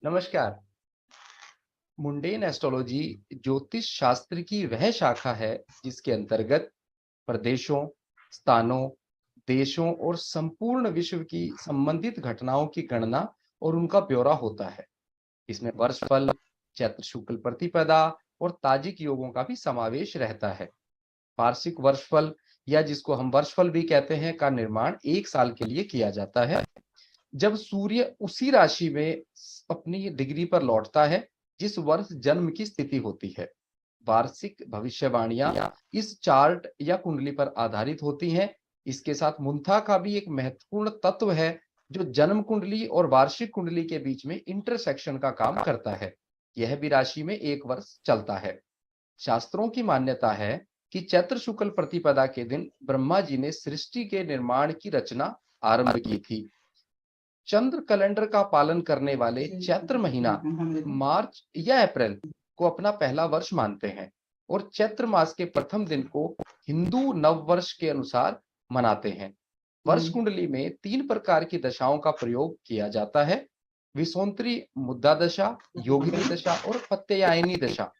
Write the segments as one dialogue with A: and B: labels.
A: नमस्कार। Mundane astrology ज्योतिष शास्त्र की वह शाखा है जिसके अंतर्गत प्रदेशों, स्थानों, देशों और संपूर्ण विश्व की संबंधित घटनाओं की गणना और उनका ब्यौरा होता है। इसमें वर्षफल, चैत्र शुक्ल प्रतिपदा और ताजिक योगों का भी समावेश रहता है। वार्षिक वर्षफल या जिसको हम वर्षफल भी कहते हैं का निर्माण 1 साल के लिए किया जाता है। जब सूर्य उसी राशि में अपनी डिग्री पर लौटता है जिस वर्ष जन्म की स्थिति होती है। वार्षिक भविष्यवाणियां इस चार्ट या कुंडली पर आधारित होती हैं। इसके साथ मुंथा का भी एक महत्वपूर्ण तत्व है जो जन्म कुंडली और वार्षिक कुंडली के बीच में इंटरसेक्शन का काम करता है। यह भी राशि में 1 वर्ष चलता है। शास्त्रों की मान्यता है कि चैत्र शुक्ल प्रतिपदा के दिन ब्रह्मा जी ने सृष्टि के निर्माण की रचना आरंभ की थी। चंद्र कैलेंडर का पालन करने वाले चैत्र महीना मार्च या अप्रैल को अपना पहला वर्ष मानते हैं और चैत्र मास के प्रथम दिन को हिंदू नव वर्ष के अनुसार मनाते हैं। वर्ष कुंडली में 3 प्रकार की दशाओं का प्रयोग किया जाता है। विसोंतरी मुद्दा दशा, योगिनी दशा और प्रत्ययायनी दशा।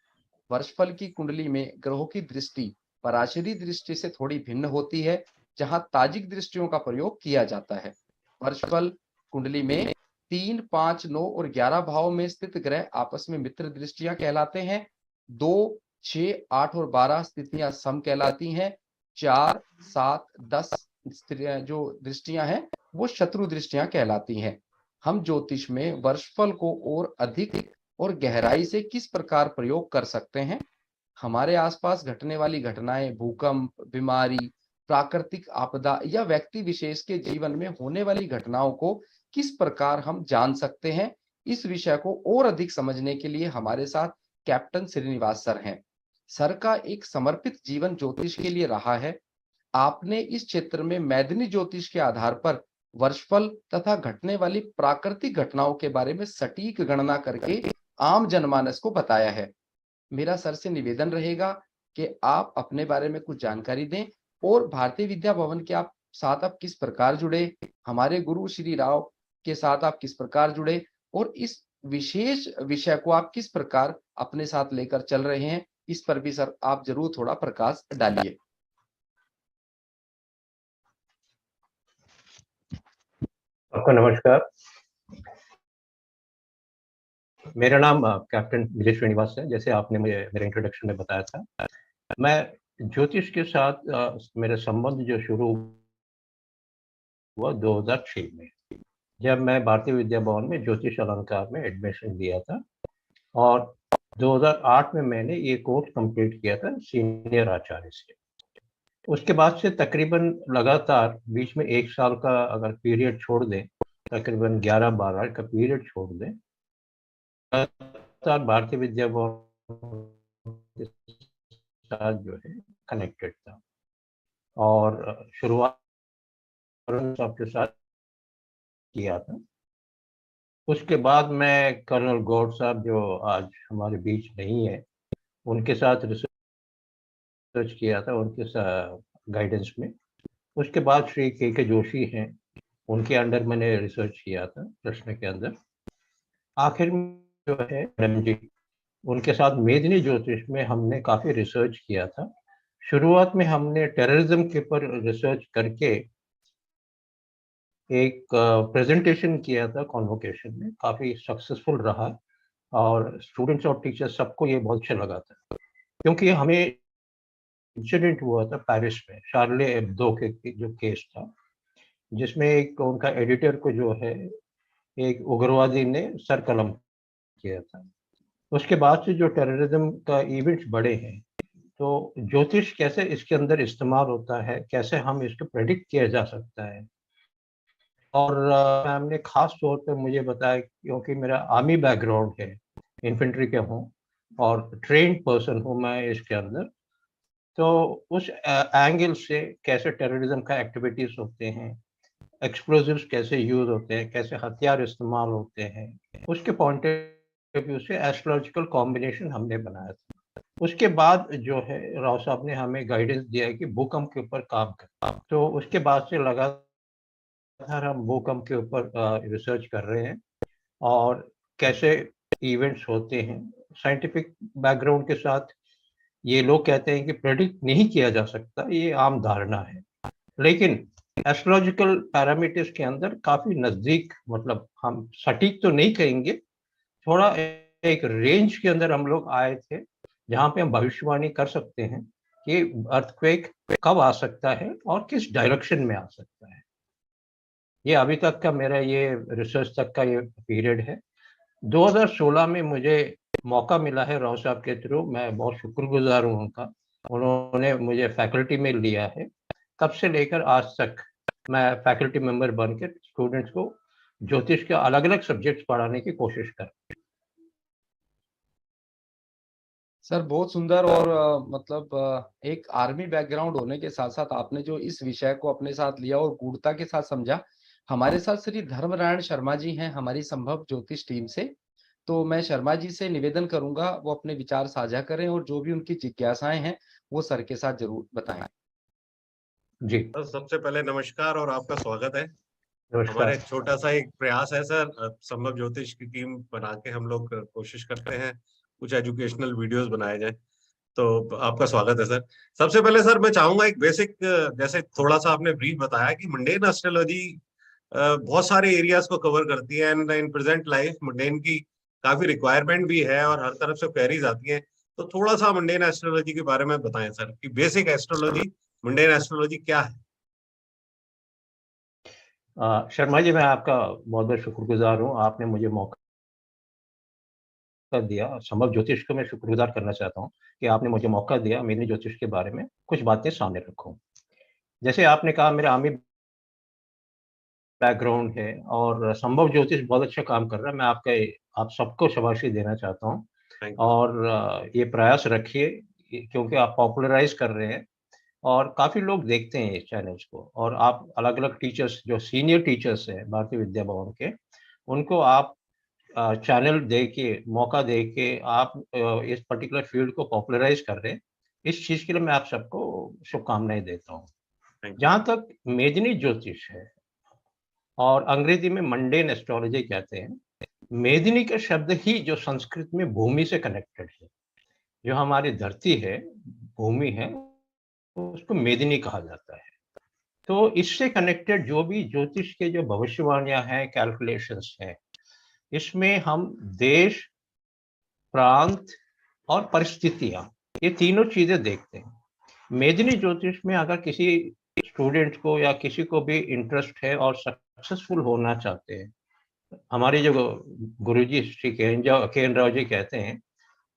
A: वर्षफल की कुंडली में ग्रहों की दृष्टि पराशरी दृष्टि से थोड़ी भिन्न होती है, जहां ताजिक दृष्टियों का प्रयोग किया जाता है। वर्षफल कुंडली में 3, 5, 9 और 11 भावों में स्थित ग्रह आपस में मित्र दृष्टियां कहलाते हैं। 2, 6, 8 और 12 स्थितियां सम कहलाती हैं। 4, 7, 10 जो दृष्टियां हैं वो शत्रु दृष्टियां कहलाती हैं। हम ज्योतिष में वर्षफल को और अधिक और गहराई से किस प्रकार प्रयोग कर सकते हैं? हमारे आसपास घटने वाली घटनाएं, भूकंप, बीमारी, प्राकृतिक आपदा या व्यक्ति विशेष के जीवन में होने वाली घटनाओं को किस प्रकार हम जान सकते हैं? इस विषय को और अधिक समझने के लिए हमारे साथ कैप्टन श्रीनिवास सर हैं। सर का एक समर्पित जीवन ज्योतिष के लिए रहा है। आपने इस क्षेत्र में मैदानी ज्योतिष के आधार पर वर्षफल तथा घटने वाली प्राकृतिक घटनाओं के बारे में सटीक गणना करके आम जनमानस को बताया है। मेरा सर से निवेदन रहेगा कि आप अपने बारे में कुछ जानकारी दें और भारतीय विद्या भवन के आप किस प्रकार जुड़े, हमारे गुरु श्री राव के साथ आप किस प्रकार जुड़े और इस विशेष विषय को आप किस प्रकार अपने साथ लेकर चल रहे हैं, इस पर भी सर आप जरूर थोड़ा प्रकाश डालिए।
B: आपका नमस्कार। मेरा नाम कैप्टन विजय श्रीनिवास है। जैसे आपने मुझे मेरे इंट्रोडक्शन में बताया था, मैं ज्योतिष के साथ मेरा संबंध जो शुरू हुआ 2006 में, जब मैं भारतीय विद्या भवन में ज्योतिष अलंकार में एडमिशन लिया था और 2008 में मैंने ये कोर्स कंप्लीट किया था सीनियर आचार्य से। उसके बाद से तकरीबन लगातार बीच में 1 साल का अगर पीरियड छोड़ दें, तकरीबन 11-12 का पीरियड छोड़ दें, लगातार भारतीय विद्या भवन के साथ जो है कनेक्टेड था और शुरुआत सबके साथ किया था। उसके बाद मैं कर्नल गौड़ साहब जो आज हमारे बीच नहीं है, उनके साथ रिसर्च किया था, उनके गाइडेंस में। उसके बाद श्री के जोशी हैं, उनके अंडर मैंने रिसर्च किया था प्रश्न के अंदर। आखिर में जो है जी, उनके साथ मेदिनी ज्योतिष में हमने काफ़ी रिसर्च किया था। शुरुआत में हमने टेररिज्म के ऊपर रिसर्च करके एक प्रेजेंटेशन किया था कॉन्वोकेशन में, काफ़ी सक्सेसफुल रहा और स्टूडेंट्स और टीचर्स सबको ये बहुत अच्छा लगा था, क्योंकि हमें इंसिडेंट हुआ था पेरिस में, शार्ले एब्दो के जो केस था, जिसमें एक उनका एडिटर को जो है एक उग्रवादी ने सर कलम किया था। उसके बाद से जो टेररिज्म का इवेंट्स बढ़े हैं, तो ज्योतिष कैसे इसके अंदर इस्तेमाल होता है, कैसे हम इसको प्रेडिक्ट किया जा सकता है। और मैम ने खास तौर पे मुझे बताया, क्योंकि मेरा आर्मी बैकग्राउंड है, इन्फेंट्री के हूँ और ट्रेन्ड पर्सन हूँ मैं इसके अंदर, तो उस एंगल से कैसे टेररिज्म का एक्टिविटीज होते हैं, एक्सप्लोजिव्स कैसे यूज होते हैं, कैसे हथियार इस्तेमाल होते हैं, उसके पॉइंट ऑफ व्यू से एस्ट्रोलॉजिकल कॉम्बिनेशन हमने बनाया था। उसके बाद जो है राव साहब ने हमें गाइडेंस दिया है कि भूकंप के ऊपर काम कर, तो उसके बाद से लगातार हम भूकंप के ऊपर रिसर्च कर रहे हैं और कैसे इवेंट्स होते हैं। साइंटिफिक बैकग्राउंड के साथ ये लोग कहते हैं कि प्रेडिक्ट नहीं किया जा सकता, ये आम धारणा है। लेकिन एस्ट्रोलॉजिकल पैरामीटर्स के अंदर काफी नजदीक, मतलब हम सटीक तो नहीं कहेंगे, थोड़ा एक रेंज के अंदर हम लोग आए थे जहां पे हम भविष्यवाणी कर सकते हैं कि अर्थक्वेक कब आ सकता है और किस डायरेक्शन में आ सकता है। ये अभी तक का मेरा ये रिसर्च तक का ये पीरियड है। 2016 में मुझे मौका मिला है राव साहब के थ्रू, मैं बहुत शुक्रगुजार हूँ उनका, उन्होंने मुझे फैकल्टी में लिया है। तब से लेकर आज तक मैं फैकल्टी मेंबर बनकर स्टूडेंट्स को ज्योतिष के अलग अलग सब्जेक्ट्स पढ़ाने की कोशिश कर।
A: सर बहुत सुंदर। और मतलब एक आर्मी बैकग्राउंड होने के साथ साथ आपने जो इस विषय को अपने साथ लिया और गूढ़ता के साथ समझा। हमारे साथ श्री धर्मनारायण शर्मा जी हैं हमारी संभव ज्योतिष टीम से। तो मैं शर्मा जी से निवेदन करूंगा वो अपने विचार साझा करें और जो भी उनकी जिज्ञासाएं हैं वो सर के साथ जरूर बताएं।
B: जी
C: सर सबसे पहले नमस्कार और आपका स्वागत है।
B: नमस्कार।
C: हमारे एक छोटा सा एक प्रयास है सर, संभव ज्योतिष की टीम बना के हम लोग कोशिश करते हैं कुछ एजुकेशनल वीडियोस बनाए जाए, तो आपका स्वागत है सर। सबसे पहले सर मैं चाहूंगा एक बेसिक, जैसे थोड़ा सा आपने ब्रीफ बताया कि मंडेन एस्ट्रोलॉजी बहुत सारे एरियाज को कवर करती है and in present life mundane की काफी रिक्वायरमेंट भी है और हर तरफ से क्वेरीज आती हैं। तो थोड़ा सा मंडेन एस्ट्रोलॉजी के बारे में बताएं सर कि बेसिक एस्ट्रोलॉजी, मंडेन एस्ट्रोलॉजी क्या है।
B: शर्मा जी, मैं आपका बहुत बहुत शुक्रगुजार हूँ, आपने मुझे मौका दिया। संभव ज्योतिष को मैं शुक्रगुजार करना चाहता हूँ कि आपने मुझे मौका दिया मेरे ज्योतिष के बारे में कुछ बातें सामने रखूं। जैसे आपने कहा, मेरा आर्मी बैकग्राउंड है और संभव ज्योतिष बहुत अच्छा काम कर रहा है। मैं आप सबको शाबाशी देना चाहता हूँ और ये प्रयास रखिए क्योंकि आप पॉपुलराइज कर रहे हैं और काफ़ी लोग देखते हैं इस चैनल्स को। और आप अलग-अलग टीचर्स, जो सीनियर टीचर्स हैं भारतीय विद्या भवन के, उनको आप चैनल दे के, मौका दे के आप इस पर्टिकुलर फील्ड को पॉपुलराइज कर रहे हैं। इस चीज़ के लिए मैं आप सबको शुभकामनाएँ देता हूँ। जहाँ तक मेदिनी ज्योतिष है और अंग्रेजी में मंडेन एस्ट्रोलॉजी कहते हैं, मेदिनी का शब्द ही जो संस्कृत में भूमि से कनेक्टेड है, जो हमारी धरती है, भूमि है, तो उसको मेदिनी कहा जाता है। तो इससे कनेक्टेड जो भी ज्योतिष के जो भविष्यवाणियां हैं, कैलकुलेशंस हैं, इसमें हम देश, प्रांत और परिस्थितियां, ये तीनों चीजें देखते हैं। मेदिनी ज्योतिष में अगर किसी स्टूडेंट को या किसी को भी इंटरेस्ट है और सक्सेसफुल होना चाहते हैं, हमारे जो गुरुजी श्री के राव जी कहते हैं,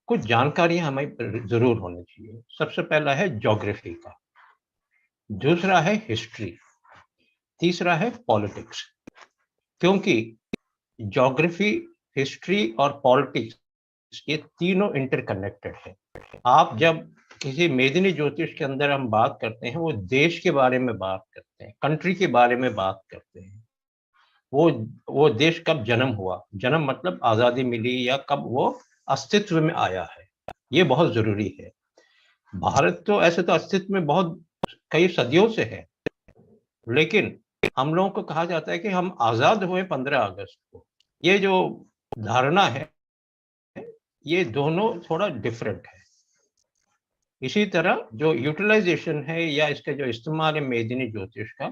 B: कुछ जानकारियां हमें जरूर होनी चाहिए। सबसे पहला है ज्योग्राफी का, दूसरा है हिस्ट्री, तीसरा है पॉलिटिक्स। क्योंकि ज्योग्राफी, हिस्ट्री और पॉलिटिक्स ये तीनों इंटरकनेक्टेड है। आप जब किसी मेदिनी ज्योतिष के अंदर हम बात करते हैं, वो देश के बारे में बात करते हैं, कंट्री के बारे में बात करते हैं। वो देश कब जन्म हुआ, जन्म मतलब आजादी मिली, या कब वो अस्तित्व में आया है, ये बहुत जरूरी है। भारत तो ऐसे तो अस्तित्व में बहुत कई सदियों से है, लेकिन हम लोगों को कहा जाता है कि हम आजाद हुए 15 अगस्त को। ये जो धारणा है, ये दोनों थोड़ा डिफरेंट है। इसी तरह जो यूटिलाइजेशन है या इसका जो इस्तेमाल है मेदिनी ज्योतिष का,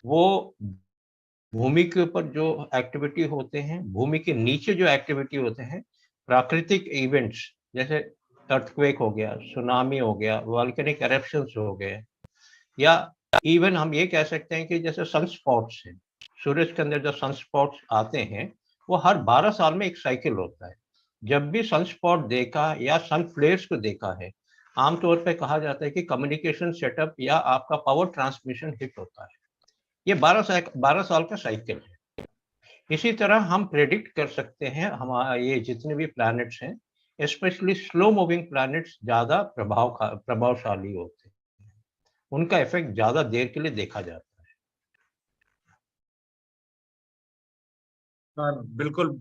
B: वो भूमि के ऊपर जो एक्टिविटी होते हैं, भूमि के नीचे जो एक्टिविटी होते हैं, प्राकृतिक इवेंट्स जैसे अर्थक्वेक हो गया, सुनामी हो गया, वॉल्केनिक एरप्शंस हो गए, या इवन हम ये कह सकते हैं कि जैसे सनस्पॉट्स हैं, सूरज के अंदर जो सनस्पॉट्स आते हैं, वो हर 12 साल में एक साइकिल होता है। जब भी सनस्पॉट देखा या सन फ्लेयर्स को देखा है, आमतौर पे कहा जाता है कि कम्युनिकेशन सेटअप या आपका पावर ट्रांसमिशन हिट होता है। ये 12 साल का साइकिल है। इसी तरह हम प्रेडिक्ट कर सकते हैं हमारे ये जितने भी प्लैनेट्स हैं, स्पेशली स्लो मूविंग प्लैनेट्स ज्यादा प्रभावशाली होते हैं, उनका इफेक्ट ज्यादा देर के लिए देखा जाता है।
C: बिल्कुल,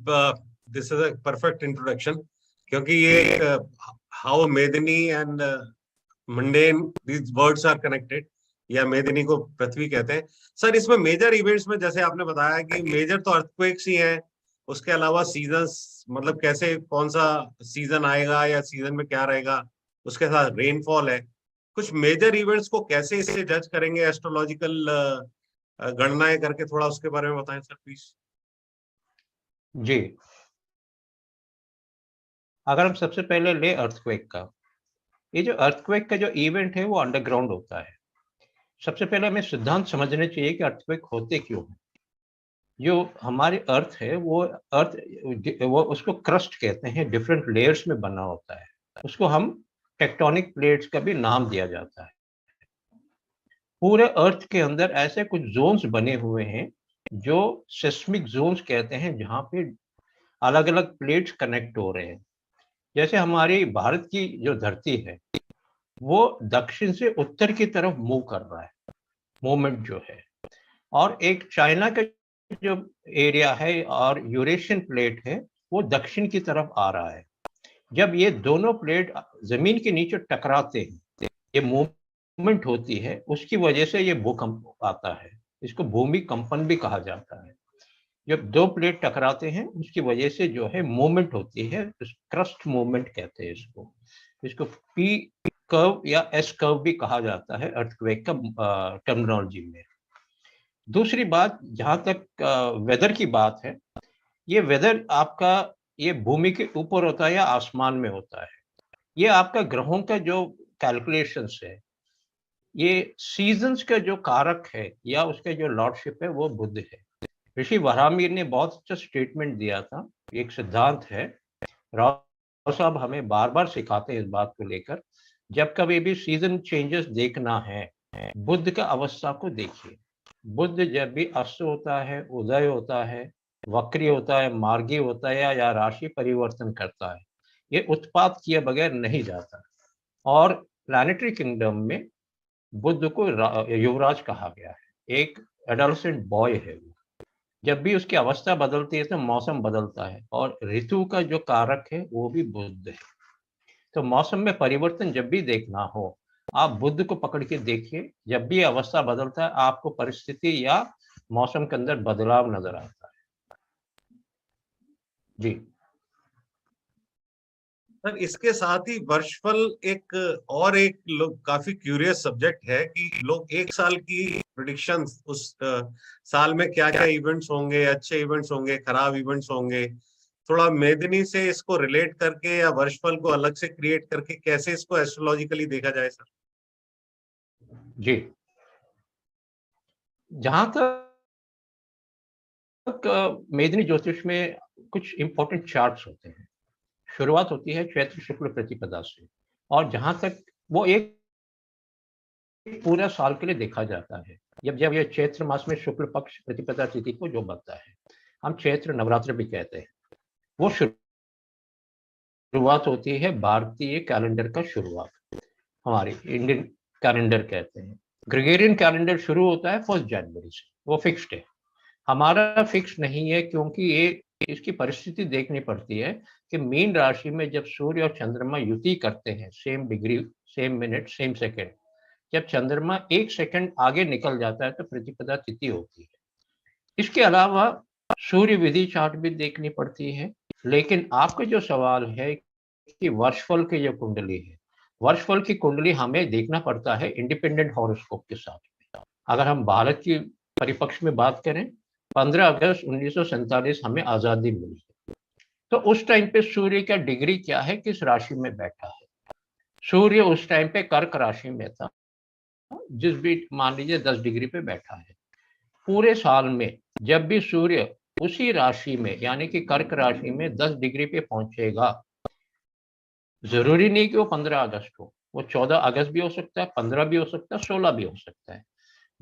C: this is a perfect introduction, क्योंकि ये how Medini and mundane, these words are connected, या मेदिनी को पृथ्वी कहते हैं। सर इसमें मेजर इवेंट्स में जैसे आपने बताया कि मेजर तो अर्थक्वेक्स ही हैं उसके अलावा सीजन्स, मतलब कैसे कौन सा सीजन आएगा या सीजन में क्या रहेगा, उसके साथ रेनफॉल है, कुछ मेजर इवेंट्स को कैसे इससे जज करेंगे एस्ट्रोलॉजिकल गणनाएं करके, थोड़ा उसके बारे में बताएं सर प्लीज।
B: जी, अगर हम सबसे पहले ले अर्थक्वेक का, ये जो अर्थक्वेक का जो इवेंट है वो अंडरग्राउंड होता है। सबसे पहले हमें सिद्धांत समझने चाहिए कि अर्थक्वेक होते क्यों हैं। जो हमारे अर्थ है वो उसको क्रस्ट कहते हैं, डिफरेंट लेयर्स में बना होता है। उसको हम टेक्टोनिक प्लेट्स का भी नाम दिया जाता है। पूरे अर्थ के अंदर ऐसे कुछ जोन्स बने हुए हैं जो सिस्मिक जोन्स कहते हैं, जहाँ पे अलग अलग प्लेट्स कनेक्ट हो रहे हैं। जैसे हमारी भारत की जो धरती है वो दक्षिण से उत्तर की तरफ मूव कर रहा है, मूवमेंट जो है, और एक चाइना का जो एरिया है और यूरेशियन प्लेट है वो दक्षिण की तरफ आ रहा है। जब ये दोनों प्लेट जमीन के नीचे टकराते हैं, ये मूवमेंट होती है, उसकी वजह से ये भूकंप आता है। इसको भूमि कंपन भी कहा जाता है। जब दो प्लेट टकराते हैं उसकी वजह से जो है मूवमेंट होती है, क्रस्ट मूवमेंट कहते हैं इसको। इसको पी कर्व या एस कर्व भी कहा जाता है अर्थक्वेक का टर्मिनोलॉजी में। दूसरी बात, जहां तक वेदर की बात है, ये वेदर आपका ये भूमि के ऊपर होता है या आसमान में होता है। ये आपका ग्रहों का जो कैलकुलेशंस है, ये सीजन्स का जो कारक है या उसका जो लॉर्डशिप है वो बुध है। ऋषि वराहमिहिर ने बहुत अच्छा स्टेटमेंट दिया था। एक सिद्धांत है, राव साहब हमें बार बार सिखाते हैं इस बात को लेकर, जब कभी भी सीजन चेंजेस देखना है, बुध का अवस्था को देखिए। बुध जब भी अस्त होता है, उदय होता है, वक्री होता है, मार्गी होता है या राशि परिवर्तन करता है, ये उत्पात किए बगैर नहीं जाता। और प्लैनेटरी किंगडम में बुध को युवराज कहा गया है, एक एडोलेसेंट बॉय है वो। जब भी उसकी अवस्था बदलती है तो मौसम बदलता है, और ऋतु का जो कारक है वो भी बुध है। तो मौसम में परिवर्तन जब भी देखना हो, आप बुध को पकड़ के देखिए। जब भी अवस्था बदलता है आपको परिस्थिति या मौसम के अंदर बदलाव नजर आता है। जी
C: सर, इसके साथ ही वर्षफल एक लोग काफी क्यूरियस सब्जेक्ट है कि लोग एक साल की प्रिडिक्शन, उस साल में क्या क्या इवेंट्स होंगे, अच्छे इवेंट्स होंगे, खराब इवेंट्स होंगे, थोड़ा मेदिनी से इसको रिलेट करके या वर्षफल को अलग से क्रिएट करके कैसे इसको एस्ट्रोलॉजिकली देखा जाए सर।
B: जी, जहां तक मेदिनी ज्योतिष में कुछ इंपॉर्टेंट चार्ट्स होते हैं। शुरुआत होती है चैत्र शुक्ल प्रतिपदा से, और जहां तक वो एक पूरा साल के लिए देखा जाता है। जब जब ये चैत्र मास में शुक्ल पक्ष प्रतिपदा तिथि को जो बनता है, हम चैत्र नवरात्र भी कहते हैं, वो शुरुआत होती है भारतीय कैलेंडर का शुरुआत, हमारे इंडियन कैलेंडर कहते हैं। ग्रेगोरियन कैलेंडर शुरू होता है 1 जनवरी से, वो फिक्स्ड है। हमारा फिक्स नहीं है, क्योंकि ये इसकी परिस्थिति देखनी पड़ती है कि मीन राशि में जब सूर्य और चंद्रमा युति करते हैं, same degree, same minute, same second, जब चंद्रमा 1 सेकंड आगे निकल जाता है तो प्रतिपदा तिथि होती है। इसके अलावा सूर्य विधि चार्ट भी देखनी पड़ती है। लेकिन आपका जो सवाल है कि वर्षफल की जो कुंडली है, वर्षफल की कुंडली हमें देखना पड़ता है इंडिपेंडेंट हॉरोस्कोप के साथ। अगर हम भारत की परिपक्ष में बात करें, 15 अगस्त 1947 हमें आजादी मिली, तो उस टाइम पे सूर्य का डिग्री क्या है, किस राशि में बैठा है। सूर्य उस टाइम पे कर्क राशि में था, जिस भी मान लीजिए 10 डिग्री पे बैठा है। पूरे साल में जब भी सूर्य उसी राशि में यानी कि कर्क राशि में 10 डिग्री पे पहुंचेगा, जरूरी नहीं कि वो 15 अगस्त हो, वो 14 अगस्त भी हो सकता है, 15 भी हो सकता है, 16 भी हो सकता है।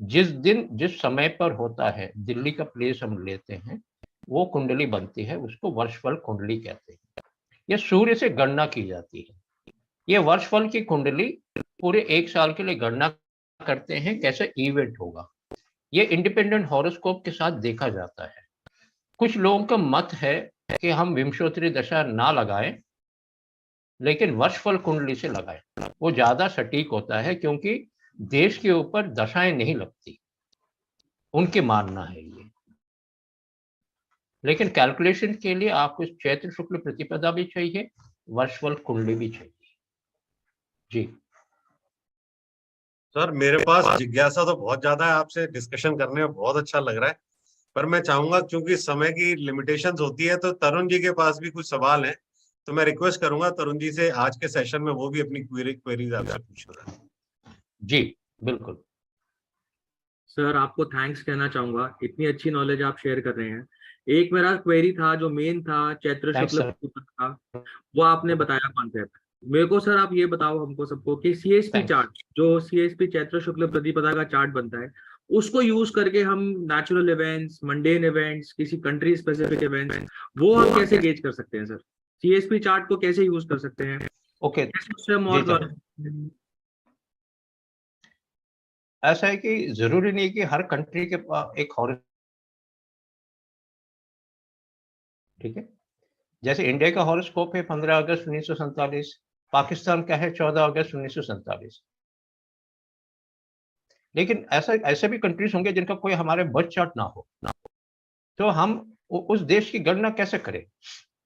B: जिस दिन जिस समय पर होता है, दिल्ली का प्लेस हम लेते हैं, वो कुंडली बनती है, उसको वर्षफल कुंडली कहते हैं। ये सूर्य से गणना की जाती है। ये वर्षफल की कुंडली पूरे एक साल के लिए गणना करते हैं कैसे इवेंट होगा। ये इंडिपेंडेंट हॉरोस्कोप के साथ देखा जाता है। कुछ लोगों का मत है कि हम विंशोत्तरी दशा ना लगाएं, लेकिन वर्षफल कुंडली से लगाएं, वो ज्यादा सटीक होता है, क्योंकि देश के ऊपर दशाएं नहीं लगती, उनके मानना है ये। लेकिन कैलकुलेशन के लिए आपको चैत्र शुक्ल प्रतिपदा भी चाहिए, वर्षफल कुंडली भी चाहिए। जी
C: सर मेरे पास जिज्ञासा तो बहुत ज्यादा है, आपसे डिस्कशन करने में बहुत अच्छा लग रहा है, पर मैं चाहूंगा क्योंकि समय की लिमिटेशंस होती है, तो तरुण जी के पास भी कुछ सवाल हैं, तो मैं रिक्वेस्ट करूंगा तरुण जी से आज के सेशन में वो भी अपनी क्वेरीज आपसे पूछना।
B: जी बिल्कुल।
D: सर आपको थैंक्स कहना चाहूंगा, इतनी अच्छी नॉलेज आप शेयर कर रहे हैं। एक मेरा क्वेरी था जो मेन था चैत्र
B: थैंक्स
D: शुक्ल
B: सर।
D: प्रतिपदा का, वो आपने बताया कॉन्सेप्ट। मेरे को सर आप ये बताओ हमको सबको कि सीएसपी
B: थैंक्स।
D: चार्ट, जो सीएसपी चैत्र शुक्ल प्रतिपदा का चार्ट बनता है, उसको यूज करके हम नेचुरल इवेंट्स, मंडेन इवेंट्स, किसी कंट्री स्पेसिफिक इवेंट्स, वो हम कैसे गेज कर सकते हैं सर? सीएसपी चार्ट को कैसे यूज कर सकते हैं,
B: ओके
D: कैसे उससे हम
B: जी
D: और
B: सर। ऐसा है कि जरूरी नहीं कि हर कंट्री के पास एक हॉरोस्कोप, ठीक है। जैसे इंडिया का हॉरोस्कोप है 15 अगस्त 1947, पाकिस्तान का है 14 अगस्त 1947। लेकिन ऐसा ऐसे भी कंट्रीज होंगे जिनका कोई हमारे बर्थ चार्ट ना हो, तो हम उस देश की गणना कैसे करें,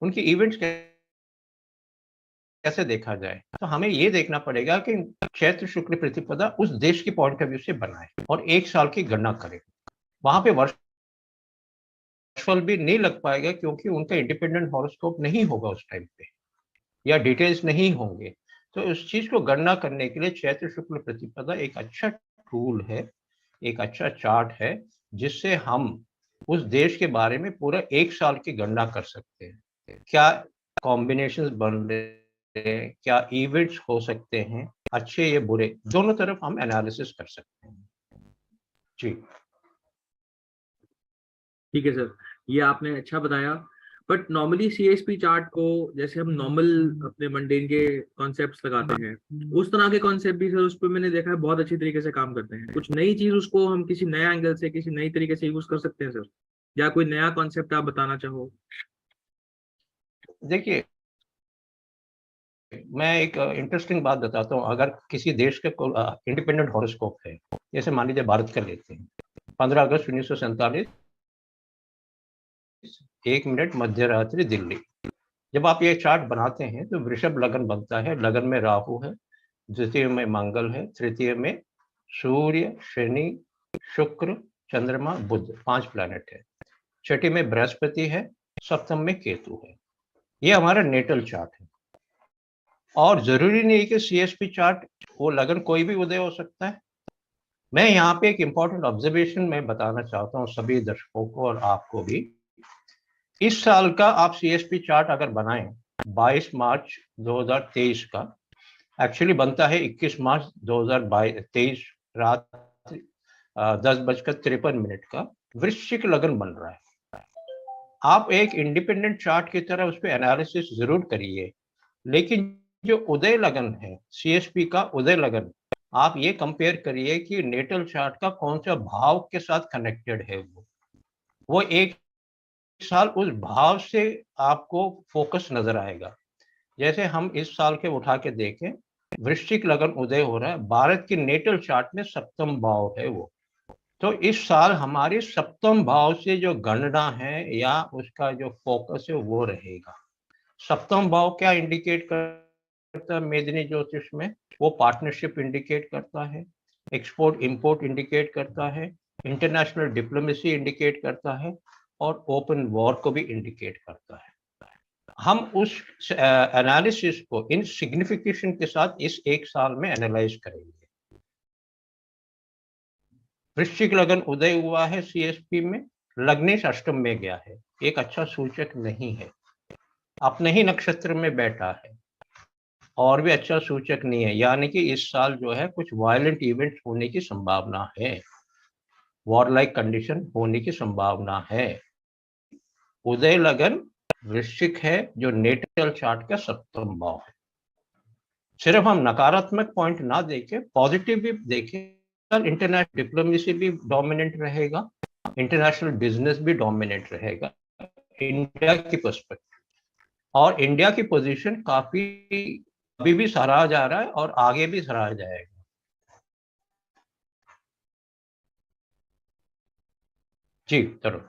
B: उनकी इवेंट्स कैसे देखा जाए? तो हमें ये देखना पड़ेगा कि चैत्र शुक्ल प्रतिपदा उस देश की पॉइंट ऑफ व्यू से बनाए और एक साल की गणना करें। वहां पे वर्षफल भी नहीं लग पाएगा क्योंकि उनका इंडिपेंडेंट हॉरोस्कोप नहीं होगा उस टाइम पे, या डिटेल्स नहीं होंगे। तो उस चीज को गणना करने के लिए चैत्र शुक्ल प्रतिपदा एक अच्छा टूल है, एक अच्छा चार्ट है, जिससे हम उस देश के बारे में पूरा एक साल की गणना कर सकते हैं। क्या कॉम्बिनेशंस बन रहे हैं, क्या इवेंट्स हो सकते हैं, अच्छे या बुरे, दोनों तरफ हम एनालिसिस कर सकते हैं। जी
D: ठीक है सर, ये आपने अच्छा बताया। बट नॉर्मली सीएसपी चार्ट को जैसे हम नॉर्मल अपने मंडेन के कॉन्सेप्ट्स लगाते हैं, उस तरह के कॉन्सेप्ट भी सर उस पर मैंने देखा है बहुत अच्छी तरीके से काम करते हैं। कुछ नई चीज उसको हम किसी नए एंगल से, किसी नई तरीके से यूज कर सकते हैं सर, या कोई नया कॉन्सेप्ट आप बताना चाहो?
B: देखिए, मैं एक इंटरेस्टिंग बात बताता हूँ। अगर किसी देश का इंडिपेंडेंट हॉरोस्कोप है, जैसे मान लीजिए भारत का लेते हैं, 15 अगस्त 1947, 1 मिनट मध्य रात्रि दिल्ली। जब आप ये चार्ट बनाते हैं तो वृषभ लगन बनता है, लगन में राहु है, द्वितीय में मंगल है, तृतीय में सूर्य, शनि, शुक्र, चंद्रमा, बुध, 5 प्लैनेट है, छठी में बृहस्पति है, सप्तम में केतु है। ये हमारा नेटल चार्ट है। और जरूरी नहीं कि सीएसपी चार्ट, वो लगन कोई भी उदय हो सकता है। मैं यहाँ पे एक इंपॉर्टेंट ऑब्जर्वेशन मैं बताना चाहता हूँ सभी दर्शकों को और आपको भी। इस साल का आप सीएसपी चार्ट अगर बनाएं 22 मार्च 2023 का, एक्चुअली बनता है 21 मार्च 2023 रात 10:53 का, वृश्चिक लगन बन रहा है। आप एक इंडिपेंडेंट चार्ट की तरह उस पर एनालिसिस जरूर करिए, लेकिन जो उदय लगन है, सीएसपी का उदय लगन, आप ये कंपेयर करिए कि नेटल चार्ट का कौन सा भाव के साथ कनेक्टेड है। वो एक साल उस भाव से आपको फोकस नजर आएगा। जैसे हम इस साल के उठा के देखें, वृश्चिक लगन उदय हो रहा है, भारत के नेटल चार्ट में सप्तम भाव है वो। तो इस साल हमारे सप्तम भाव से जो गणना है या उसका जो फोकस है वो रहेगा। सप्तम भाव क्या इंडिकेट करता है मेदिनी ज्योतिष में? वो पार्टनरशिप इंडिकेट करता है, एक्सपोर्ट इंपोर्ट इंडिकेट करता है, इंटरनेशनल डिप्लोमेसी इंडिकेट करता है, और ओपन वॉर को भी इंडिकेट करता है। हम उस एनालिसिस को इन सिग्निफिकेशन के साथ इस एक साल में एनालाइज करेंगे। वृश्चिक लगन उदय हुआ है सीएसपी में, लग्नेश अष्टम में गया है, एक अच्छा सूचक नहीं है। अपने ही नक्षत्र में बैठा है और भी अच्छा सूचक नहीं है, यानी कि इस साल जो है कुछ वायलेंट इवेंट्स होने की संभावना है, वॉरलाइक कंडीशन होने की संभावना है। उदय लगन वृश्चिक है जो नेटल चार्ट का सप्तम भाव है। सिर्फ हम नकारात्मक पॉइंट ना देखें, पॉजिटिव भी देखें। इंटरनेशनल डिप्लोमेसी भी डोमिनेंट रहेगा, इंटरनेशनल बिजनेस भी डोमिनेंट रहेगा इंडिया की पर्सपेक्टिव। और इंडिया की पोजीशन काफी अभी भी सराहा जा रहा है और आगे भी सराहा जाएगा। जी तरुण।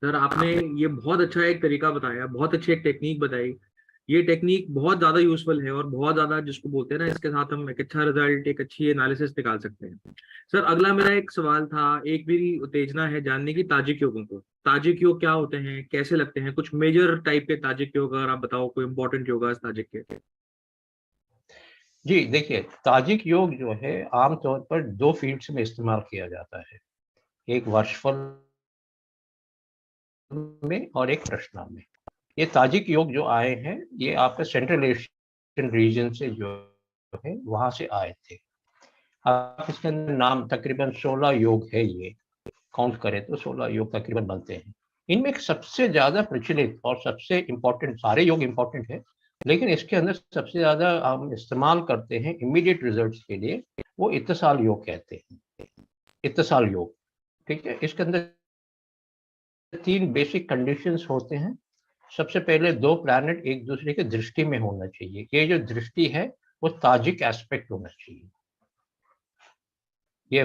D: सर आपने ये बहुत अच्छा एक तरीका बताया, बहुत अच्छी एक टेक्निक बताई। ये टेक्निक बहुत ज्यादा यूजफुल है और बहुत ज्यादा, जिसको बोलते हैं ना, इसके साथ हम एक अच्छा रिजल्ट, एक अच्छी एनालिसिस निकाल सकते हैं। सर अगला मेरा एक सवाल था, एक मेरी उत्तेजना है जानने की ताजिक योगों को। ताजिक योग क्या होते हैं, कैसे लगते हैं? कुछ मेजर टाइप के ताजिक योग अगर आप बताओ, कोई इंपॉर्टेंट योगा ताजिक के।
B: जी देखिए, ताजिक योग जो है आमतौर पर 2 फील्ड्स में इस्तेमाल किया जाता है, एक वर्षफल में और एक प्रश्ना में। ये ताजिक योग जो आए हैं, ये आपके सेंट्रल एशियन रीजन से जो है वहाँ से आए थे। आप इसके अंदर नाम तकरीबन 16 योग है, ये काउंट करें तो 16 योग तकरीबन बनते हैं। इनमें एक सबसे ज़्यादा प्रचलित और सबसे इम्पोर्टेंट, सारे योग इम्पोर्टेंट है, लेकिन इसके अंदर सबसे ज़्यादा हम इस्तेमाल करते हैं इमीडिएट रिजल्ट्स के लिए, वो इत्तिसाल योग कहते हैं, इत्तिसाल योग। ठीक है, इसके अंदर 3 बेसिक कंडीशंस होते हैं। सबसे पहले 2 प्लैनेट एक दूसरे के दृष्टि में होना चाहिए। ये जो दृष्टि है वो ताजिक एस्पेक्ट होना चाहिए। ये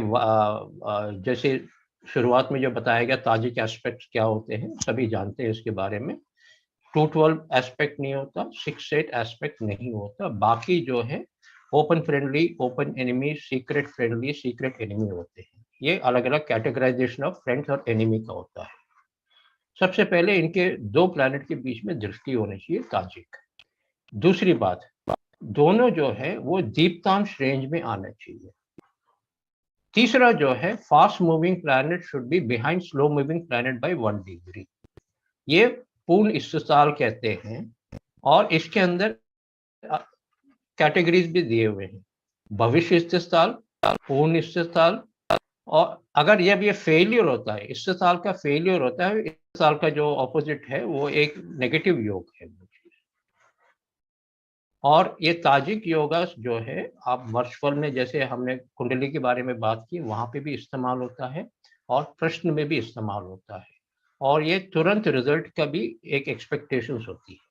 B: जैसे शुरुआत में जो बताया गया ताजिक एस्पेक्ट्स क्या होते हैं, सभी जानते हैं इसके बारे में। 212 एस्पेक्ट नहीं होता, 6-8 एस्पेक्ट नहीं होता, बाकी जो है open friendly, open enemy, secret friendly, secret enemy होते हैं। ये अलग अलग कैटेगराइजेशन ऑफ फ्रेंड्स और एनिमी का होता है। सबसे पहले इनके 2 प्लैनेट के बीच में दृष्टि होनी चाहिए, ताजिक। दूसरी बात, दोनों जो है वो दीप्तांश रेंज में आना चाहिए। तीसरा जो है, fast moving planet should be behind slow moving planet by 1 degree. ये पूर्ण इस्तिसाल कहते हैं और इसके अंदर कैटेगरीज भी दिए हुए हैं, भविष्य इस्तिसाल, पूर्ण इस्तिसाल, और अगर ये फेलियर होता है, इस्तिसाल का फेलियर होता है, इस्तिसाल का जो ऑपोजिट है वो एक नेगेटिव योग है। और ये ताजिक योगा जो है, आप वर्षफल में, जैसे हमने कुंडली के बारे में बात की, वहाँ पे भी इस्तेमाल होता है और प्रश्न में भी इस्तेमाल होता है, और ये तुरंत रिजल्ट का भी एक एक्सपेक्टेशंस होती है।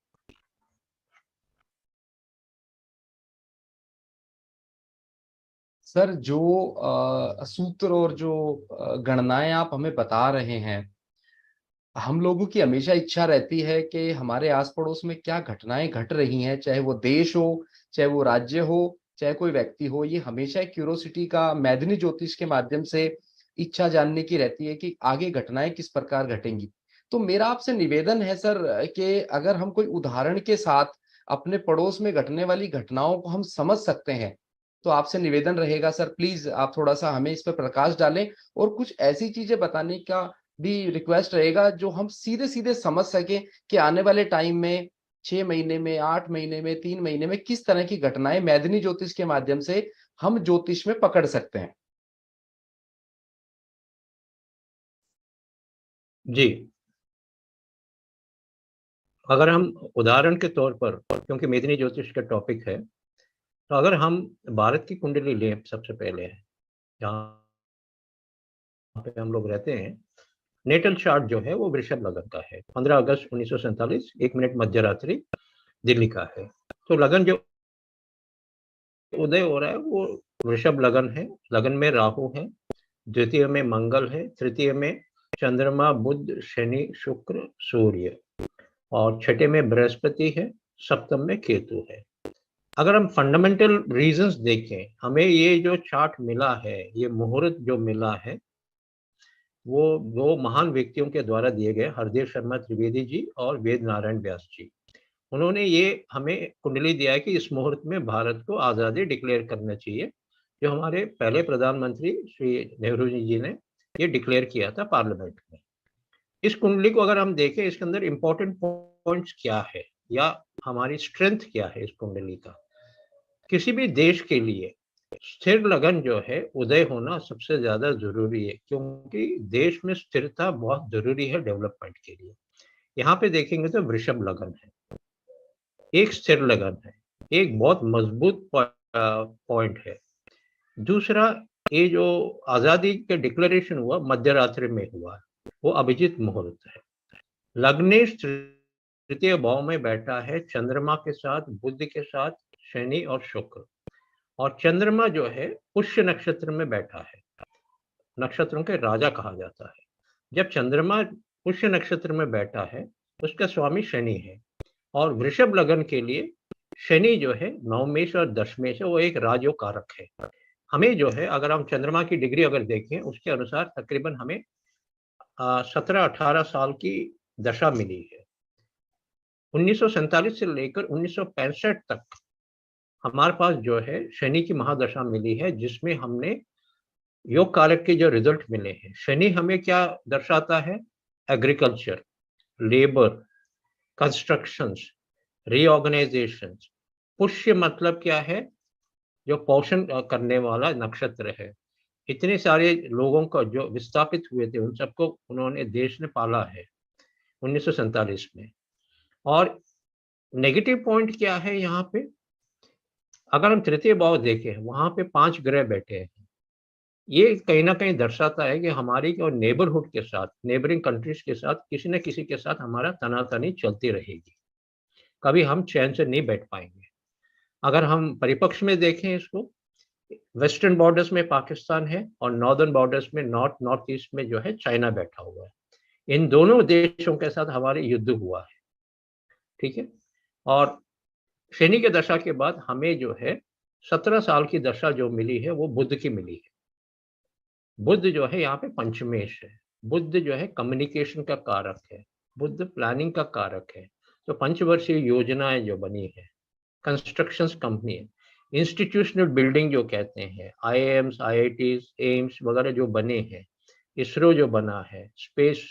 A: सर जो सूत्र और जो गणनाएं आप हमें बता रहे हैं, हम लोगों की हमेशा इच्छा रहती है कि हमारे आस पड़ोस में क्या घटनाएं घट रही हैं, चाहे वो देश हो, चाहे वो राज्य हो, चाहे कोई व्यक्ति हो, ये हमेशा एक क्यूरोसिटी का, मैदिनी ज्योतिष के माध्यम से इच्छा जानने की रहती है कि आगे घटनाएं किस प्रकार घटेंगी। तो मेरा आपसे निवेदन है सर कि अगर हम कोई उदाहरण के साथ अपने पड़ोस में घटने वाली घटनाओं को हम समझ सकते हैं, तो आपसे निवेदन रहेगा सर, प्लीज आप थोड़ा सा हमें इस पर प्रकाश डालें और कुछ ऐसी चीजें बताने का भी रिक्वेस्ट रहेगा जो हम सीधे सीधे समझ सके कि आने वाले टाइम में 6 महीने में, 8 महीने में, 3 महीने में किस तरह की घटनाएं मैदिनी ज्योतिष के माध्यम से हम ज्योतिष में पकड़ सकते हैं।
B: जी, अगर हम उदाहरण के तौर पर, क्योंकि मेदिनी ज्योतिष का टॉपिक है, तो अगर हम भारत की कुंडली लें, सबसे पहले जहाँ पे हम लोग रहते हैं, नेटल चार्ट जो है वो वृषभ लगन का है। 15 अगस्त 1947, 1 मिनट मध्यरात्रि, दिल्ली का है। तो लगन जो उदय हो रहा है वो वृषभ लगन है। लगन में राहु है, द्वितीय में मंगल है, तृतीय में चंद्रमा, बुध, शनि, शुक्र, सूर्य, और छठे में बृहस्पति है, सप्तम में केतु है। अगर हम फंडामेंटल रीजंस देखें, हमें ये जो चार्ट मिला है, ये मुहूर्त जो मिला है, वो 2 महान व्यक्तियों के द्वारा दिए गए, हरदेव शर्मा त्रिवेदी जी और वेद नारायण व्यास जी। उन्होंने ये हमें कुंडली दिया है कि इस मुहूर्त में भारत को आज़ादी डिक्लेयर करना चाहिए, जो हमारे पहले प्रधानमंत्री श्री नेहरू जी ने ये डिक्लेयर किया था पार्लियामेंट में। इस कुंडली को अगर हम देखें, इसके अंदर इंपॉर्टेंट पॉइंट्स क्या है या हमारी स्ट्रेंथ क्या है इस कुंडली का। किसी भी देश के लिए स्थिर लगन जो है, उदय होना सबसे ज्यादा जरूरी है, क्योंकि देश में स्थिरता बहुत जरूरी है डेवलपमेंट के लिए। यहाँ पे देखेंगे तो वृषभ लगन है, एक स्थिर लगन है, एक बहुत मजबूत पॉइंट है। दूसरा, ये जो आजादी का डिक्लेरेशन हुआ मध्यरात्रि में हुआ, वो अभिजीत मुहूर्त है। लग्नेश तृतीय भाव में बैठा है, चंद्रमा के साथ, बुध के साथ, शनि और शुक्र, और चंद्रमा जो है पुष्य नक्षत्र में बैठा है, नक्षत्रों के राजा कहा जाता है। जब चंद्रमा पुष्य नक्षत्र में बैठा है, उसका स्वामी शनि है। और वृषभ लगन के लिए शनि जो है नवमेश और दशमेश है, वो एक राजयोग कारक है। हमें जो है अगर हम चंद्रमा की डिग्री अगर देखें उसके अनुसार तकरीबन हमें 17-18 साल की दशा मिली है। 1947 से लेकर 1965 तक हमारे पास जो है शनि की महादशा मिली है, जिसमें हमने योग कारक के जो रिजल्ट मिले हैं। शनि हमें क्या दर्शाता है? Agriculture, labour, constructions, reorganization. Pushya मतलब क्या है? जो पोषण करने वाला नक्षत्र है। इतने सारे लोगों का जो विस्थापित हुए थे उन सबको उन्होंने देश ने पाला है 1947 में। और नेगेटिव पॉइंट क्या है यहाँ पे? अगर हम तृतीय भाव देखें वहां पे 5 ग्रह बैठे हैं। ये कहीं ना कहीं दर्शाता है कि हमारी और नेबरहुड के साथ, नेबरिंग कंट्रीज के साथ किसी न किसी के साथ हमारा तनातनी चलती रहेगी, कभी हम चैन से नहीं बैठ पाएंगे। अगर हम परिपक्ष में देखें इसको, वेस्टर्न बॉर्डर्स में पाकिस्तान है और नॉर्दर्न बॉर्डर्स में नॉर्थ ईस्ट में जो है चाइना बैठा हुआ है। इन दोनों देशों के साथ हमारे युद्ध हुआ है, ठीक है। और शनि के दशा के बाद हमें जो है 17 साल की दशा जो मिली है वो बुध की मिली है। बुध जो है यहाँ पे पंचमेश है। बुध जो है कम्युनिकेशन का कारक है, बुध प्लानिंग का कारक है। तो पंचवर्षीय योजनाएं जो बनी है, कंस्ट्रक्शंस कंपनी है, इंस्टीट्यूशनल बिल्डिंग जो कहते हैं, IIMs, IITs, एम्स वगैरह जो बने हैं, इसरो जो बना है, स्पेस,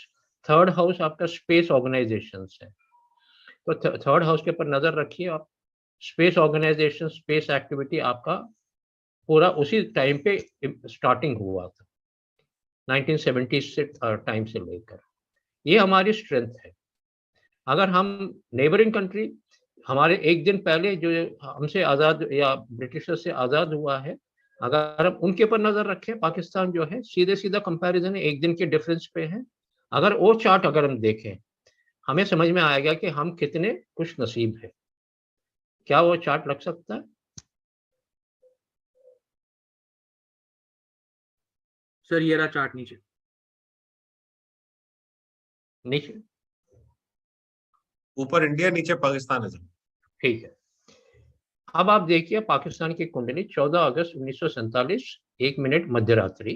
B: थर्ड हाउस आपका स्पेस ऑर्गेनाइजेशंस है। तो थर्ड हाउस के ऊपर नजर रखिए आप। स्पेस ऑर्गेनाइजेशन, स्पेस एक्टिविटी आपका पूरा उसी टाइम पे स्टार्टिंग हुआ था, 1970 से टाइम से लेकर। ये हमारी स्ट्रेंथ है। अगर हम नेबरिंग कंट्री, हमारे एक दिन पहले जो हमसे आज़ाद या ब्रिटिशर से आज़ाद हुआ है, अगर हम उनके ऊपर नज़र रखें, पाकिस्तान जो है सीधे सीधा कंपैरिजन है, एक दिन के डिफरेंस पे है। अगर वो चार्ट अगर हम देखें, हमें समझ में आएगा कि हम कितने खुश नसीब है। क्या वो चार्ट लग सकता है?
D: सर ये रहा चार्ट नीचे।
B: नीचे
C: ऊपर इंडिया, नीचे पाकिस्तान है सर।
B: ठीक है। अब आप देखिए पाकिस्तान की कुंडली 14 अगस्त 1947 1 मिनट मध्यरात्रि,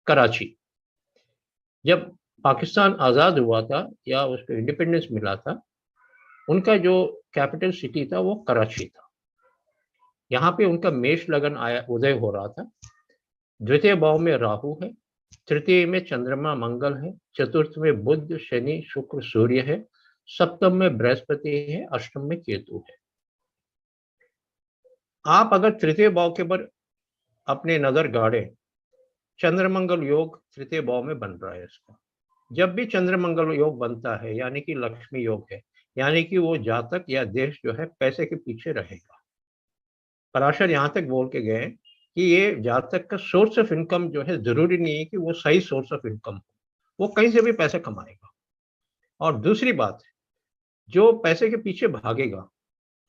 B: कराची। जब पाकिस्तान आज़ाद हुआ था या उसको इंडिपेंडेंस मिला था, उनका जो कैपिटल सिटी था वो कराची था। यहाँ पे उनका मेष लगन आया, उदय हो रहा था। द्वितीय भाव में राहु है, तृतीय में चंद्रमा मंगल है, चतुर्थ में बुध शनि शुक्र सूर्य है, सप्तम में बृहस्पति है, अष्टम में केतु है। आप अगर तृतीय भाव के ऊपर अपने नजर गाड़े, चंद्रमंगल योग तृतीय भाव में बन रहा है इसका। जब भी चंद्रमंगल योग बनता है यानी कि लक्ष्मी योग है, यानी कि वो जातक या देश जो है पैसे के पीछे रहेगा। पराशर यहाँ तक बोल के गए कि ये जातक का सोर्स ऑफ इनकम जो है जरूरी नहीं है कि वो सही सोर्स ऑफ इनकम हो, वो कहीं से भी पैसे कमाएगा। और दूसरी बात, जो पैसे के पीछे भागेगा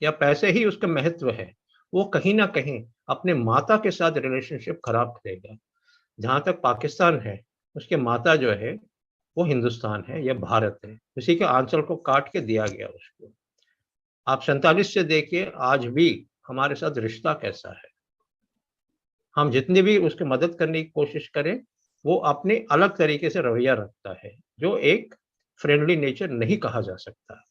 B: या पैसे ही उसका महत्व है, वो कहीं ना कहीं अपने माता के साथ रिलेशनशिप खराब करेगा। जहां तक पाकिस्तान है, उसके माता जो है वो हिंदुस्तान है या भारत है, उसी के आंचल को काट के दिया गया उसको। आप 47 से देखिए आज भी हमारे साथ रिश्ता कैसा है। हम जितनी भी उसकी मदद करने की कोशिश करें, वो अपने अलग तरीके से रवैया रखता है, जो एक फ्रेंडली नेचर नहीं कहा जा सकता।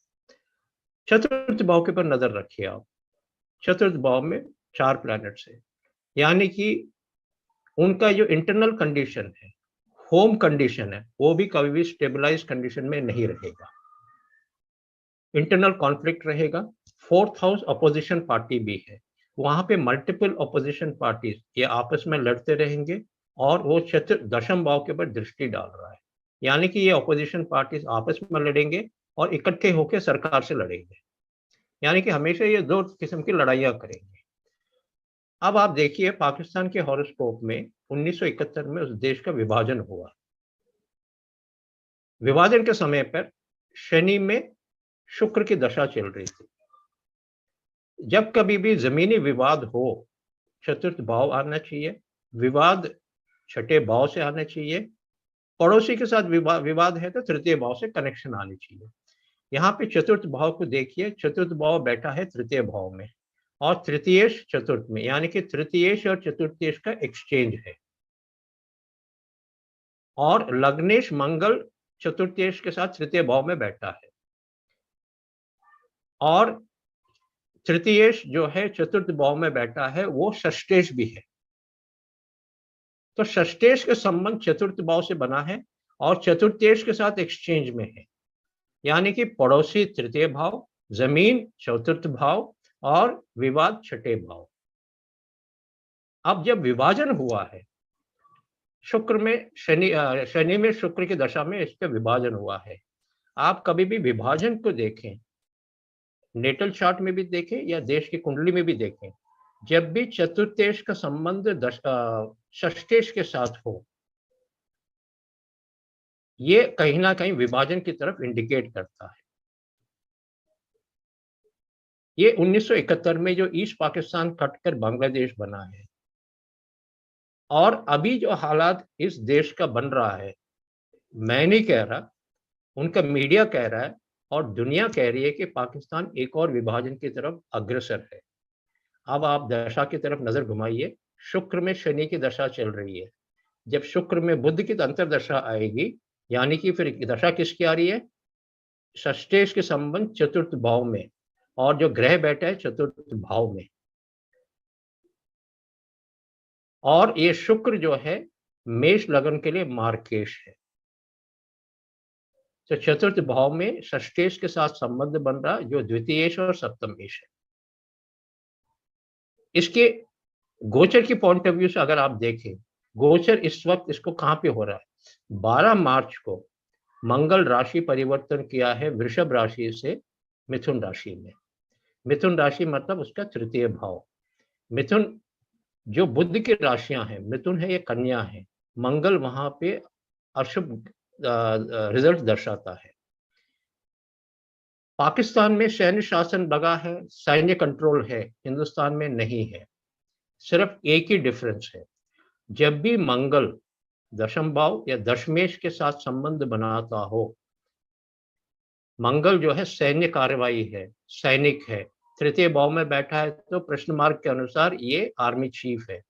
B: चतुर्थ भाव के पर नजर रखिए आप। चतुर्थ भाव में 4 प्लैनेट्स है, यानी कि उनका जो इंटरनल कंडीशन है, होम कंडीशन है, वो भी कभी भी स्टेबलाइज कंडीशन में नहीं रहेगा। इंटरनल कॉन्फ्लिक्ट रहेगा। 4th हाउस अपोजिशन पार्टी भी है, वहां पे मल्टीपल अपोजिशन पार्टीज ये आपस में लड़ते रहेंगे। और वो दशम भाव के ऊपर दृष्टि डाल रहा है, यानी कि ये अपोजिशन पार्टीज आपस में लड़ेंगे और इकट्ठे होकर सरकार से लड़ेंगे, यानी कि हमेशा ये 2 किस्म की लड़ाइयां करेंगे। अब आप देखिए पाकिस्तान के हॉरोस्कोप में 1971 में उस देश का विभाजन हुआ। विभाजन के समय पर शनि में शुक्र की दशा चल रही थी। जब कभी भी जमीनी विवाद हो, चतुर्थ भाव आना चाहिए, विवाद छठे भाव से आना चाहिए, पड़ोसी के साथ विवाद है तो तृतीय भाव से कनेक्शन आनी चाहिए। यहाँ पे चतुर्थ भाव को देखिए, चतुर्थ भाव बैठा है तृतीय भाव में और तृतीयेश चतुर्थ में, यानी कि तृतीयेश और चतुर्थेश का एक्सचेंज है। और लग्नेश मंगल चतुर्थेश के साथ तृतीय भाव में बैठा है और तृतीयेश जो है चतुर्थ भाव में बैठा है वो षष्ठेश भी है। तो षष्ठेश के संबंध चतुर्थ भाव से बना है और चतुर्थेश के साथ एक्सचेंज में है, यानी कि पड़ोसी तृतीय भाव, जमीन चतुर्थ भाव और विवाद छठे भाव। अब जब विभाजन हुआ है शुक्र में शनि में शुक्र की दशा में इसका विभाजन हुआ है। आप कभी भी विभाजन को देखें, नेटल चार्ट में भी देखें या देश की कुंडली में भी देखें, जब भी चतुर्थेश का संबंध षष्ठेश के साथ हो, ये कहीं ना कहीं विभाजन की तरफ इंडिकेट करता है। ये 1971 में जो ईस्ट पाकिस्तान कटकर बांग्लादेश बना है और अभी जो हालात इस देश का बन रहा है, मैं नहीं कह रहा, उनका मीडिया कह रहा है और दुनिया कह रही है कि पाकिस्तान एक और विभाजन की तरफ अग्रसर है। अब आप दशा की तरफ नजर घुमाइए, शुक्र में शनि की दशा चल रही है, जब शुक्र में बुध की अंतर्दशा आएगी, यानी कि फिर दशा किसकी आ रही है, षष्ठेश के संबंध चतुर्थ भाव में और जो ग्रह बैठा है चतुर्थ भाव में। और ये शुक्र जो है मेष लगन के लिए मार्केश है, तो चतुर्थ भाव में षष्ठेश के साथ संबंध बन रहा जो द्वितीयेश और सप्तमेश है। इसके गोचर की पॉइंट ऑफ व्यू से अगर आप देखें, गोचर इस वक्त इसको कहां पे हो रहा है, 12 मार्च को मंगल राशि परिवर्तन किया है वृषभ राशि से मिथुन राशि में। मिथुन राशि मतलब उसका तृतीय भाव। मिथुन जो बुध की राशियां हैं, मिथुन है ये कन्या है, मंगल वहां पे अशुभ रिजल्ट दर्शाता है। पाकिस्तान में सैन्य शासन लगा है, सैन्य कंट्रोल है, हिंदुस्तान में नहीं है। सिर्फ एक ही डिफरेंस है, जब भी मंगल दशम भाव या दशमेश के साथ संबंध बनाता हो, मंगल जो है सैन्य कार्रवाई है, सैनिक है, तृतीय भाव में बैठा है तो प्रश्न मार्क के अनुसार ये आर्मी चीफ है।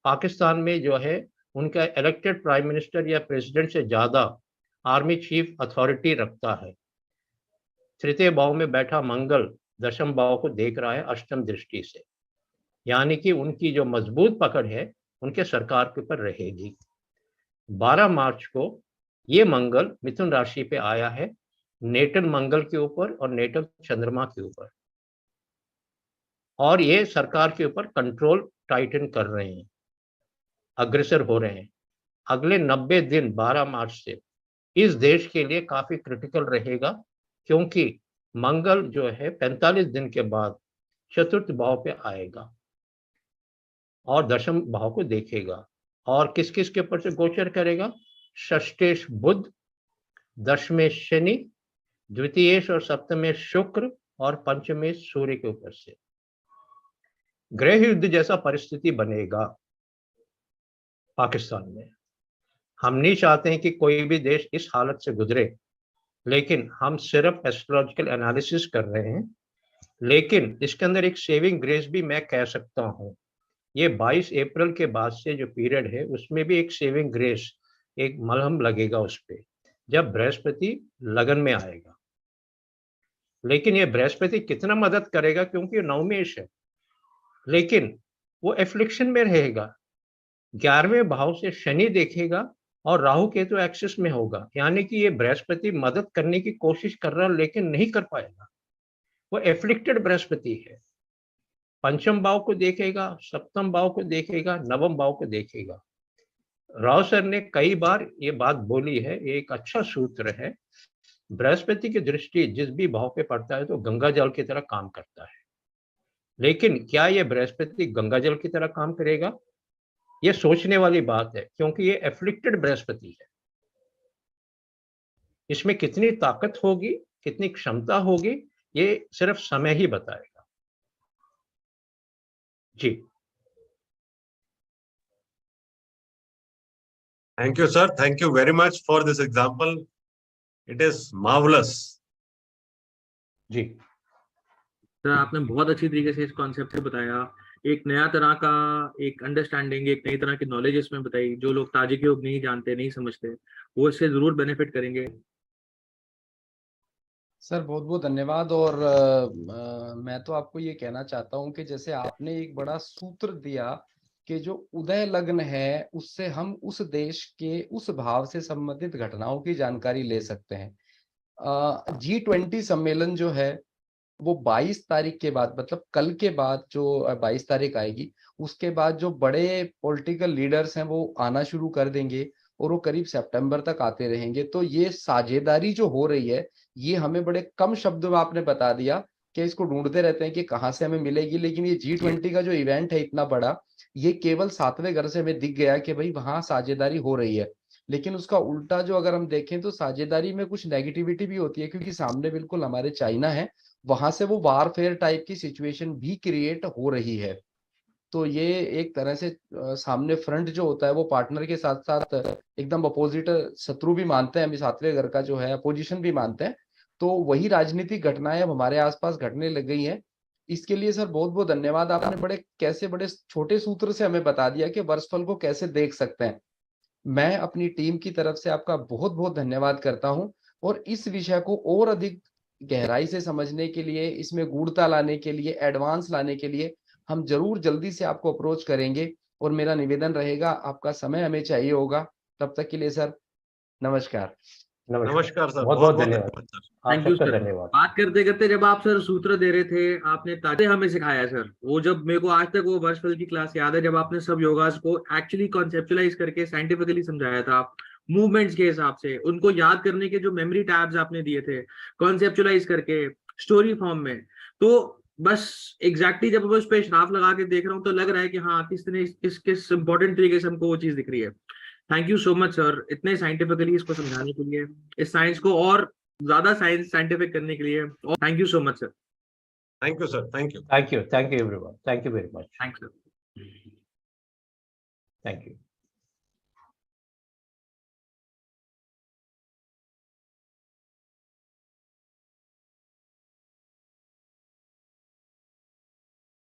B: पाकिस्तान में जो है उनका इलेक्टेड प्राइम मिनिस्टर या प्रेसिडेंट से ज्यादा आर्मी चीफ अथॉरिटी रखता है। तृतीय भाव में बैठा मंगल दशम भाव को देख रहा है अष्टम दृष्टि से, यानी कि उनकी जो मजबूत पकड़ है उनके सरकार के ऊपर रहेगी। 12 मार्च को ये मंगल मिथुन राशि पे आया है, नेटल मंगल के ऊपर और नेटल चंद्रमा के ऊपर, और ये सरकार के ऊपर कंट्रोल टाइटन कर रहे हैं, अग्रसर हो रहे हैं। अगले 90 दिन 12 मार्च से इस देश के लिए काफी क्रिटिकल रहेगा, क्योंकि मंगल जो है 45 दिन के बाद चतुर्थ भाव पे आएगा और दशम भाव को देखेगा और किस किस के ऊपर से गोचर करेगा, षष्ठेश बुध, दशमेश शनि, द्वितीयेश और सप्तमेश शुक्र और पंचमेश सूर्य के ऊपर से। गृह युद्ध जैसा परिस्थिति बनेगा पाकिस्तान में। हम नहीं चाहते हैं कि कोई भी देश इस हालत से गुजरे, लेकिन हम सिर्फ एस्ट्रोलॉजिकल एनालिसिस कर रहे हैं। लेकिन इसके अंदर एक सेविंग ग्रेस भी मैं कह सकता हूं, ये 22 अप्रैल के बाद से जो पीरियड है उसमें भी एक सेविंग ग्रेस, एक मलहम लगेगा उस पे, जब बृहस्पति लगन में आएगा। लेकिन ये बृहस्पति कितना मदद करेगा, क्योंकि नवमेश है, लेकिन वो एफ्लिक्शन में रहेगा। 11वें भाव से शनि देखेगा और राहु केतु एक्सिस में होगा, यानी कि ये बृहस्पति मदद करने की कोशिश कर रहा लेकिन नहीं कर पाएगा, वो एफ्लिक्टेड बृहस्पति है। पंचम भाव को देखेगा, सप्तम भाव को देखेगा, नवम भाव को देखेगा। राव सर ने कई बार ये बात बोली है, ये एक अच्छा सूत्र है, बृहस्पति की दृष्टि जिस भी भाव पे पड़ता है तो गंगा जल की तरह काम करता है। लेकिन क्या ये बृहस्पति गंगा जल की तरह काम करेगा, ये सोचने वाली बात है, क्योंकि ये एफ्लिक्टेड बृहस्पति है। इसमें कितनी ताकत होगी, कितनी क्षमता होगी, ये सिर्फ समय ही बताएगा। जी।
C: Thank you, sir. Thank you very much for this example. It is marvelous.
B: जी
D: सर आपने बहुत अच्छी तरीके से इस कॉन्सेप्ट से बताया, एक नया तरह का एक अंडरस्टैंडिंग, एक नई तरह की नॉलेज इसमें बताई। जो लोग ताजिक योग नहीं जानते, नहीं समझते, वो इससे जरूर बेनिफिट करेंगे।
A: सर बहुत बहुत धन्यवाद। और मैं तो आपको ये कहना चाहता हूँ कि जैसे आपने एक बड़ा सूत्र दिया कि जो उदय लग्न है उससे हम उस देश के उस भाव से संबंधित घटनाओं की जानकारी ले सकते हैं। G20 सम्मेलन जो है वो 22 तारीख के बाद, मतलब कल के बाद जो 22 तारीख आएगी, उसके बाद जो बड़े पॉलिटिकल लीडर्स हैं वो आना शुरू कर देंगे और वो करीब सितंबर तक आते रहेंगे। तो ये साझेदारी जो हो रही है, ये हमें बड़े कम शब्दों में आपने बता दिया कि इसको ढूंढते रहते हैं कि कहाँ से हमें मिलेगी, लेकिन ये G20 का जो इवेंट है इतना बड़ा, ये केवल 7वें घर से हमें दिख गया कि भाई वहां साझेदारी हो रही है। लेकिन उसका उल्टा जो अगर हम देखें तो साझेदारी में कुछ नेगेटिविटी भी होती है, क्योंकि सामने बिल्कुल हमारे चाइना है, वहां से वो वारफेयर टाइप की सिचुएशन भी क्रिएट हो रही है। तो ये एक तरह से सामने फ्रंट जो होता है वो पार्टनर के साथ साथ एकदम अपोजिट शत्रु भी मानते हैं, हम 7वें घर का जो है अपोजिशन भी मानते हैं। तो वही राजनीतिक घटनाएं अब हमारे आसपास घटने लग गई हैं। इसके लिए सर बहुत बहुत धन्यवाद। आपने बड़े छोटे सूत्र से हमें बता दिया कि वर्षफल को कैसे देख सकते हैं। मैं अपनी टीम की तरफ से आपका बहुत बहुत धन्यवाद करता हूं। और इस विषय को और अधिक गहराई से समझने के लिए, इसमें गूढ़ता लाने के लिए, एडवांस लाने के लिए हम जरूर जल्दी से आपको अप्रोच करेंगे। और मेरा निवेदन रहेगा, आपका समय हमें चाहिए होगा। तब तक के लिए सर नमस्कार।
C: नमस्कार सर,
B: बहुत बहुत धन्यवाद
C: सर।
B: आप
D: थैंक यू
B: सबका
D: सर।
B: धन्यवाद।
D: बात करते करते जब आप सर सूत्र दे रहे थे, आपने ताजे हमें सिखाया सर। वो जब मेरे को आज तक वो वर्षफल की क्लास याद है, जब आपने सब योगास को एक्चुअली कॉन्सेप्चुलाइज करके साइंटिफिकली समझाया था, मूवमेंट्स के हिसाब से उनको याद करने के जो मेमोरी टैब्स आपने दिए थे कॉन्सेप्चुलाइज करके स्टोरी फॉर्म में। तो बस एग्जैक्टली जब मैं उस पर श्राप लगा के देख रहा हूँ तो लग रहा है कि हाँ किस इंपॉर्टेंट तरीके से हमको वो चीज दिख रही है। Thank you so much sir, इतने साइंटिफिकली इसको समझाने के लिए, इस साइंस को और ज्यादा साइंटिफिक करने के लिए। और thank you so much sir.
C: Thank you sir. Thank you
B: thank you everyone. Thank you very much.
D: Thanks sir.
B: Thank you.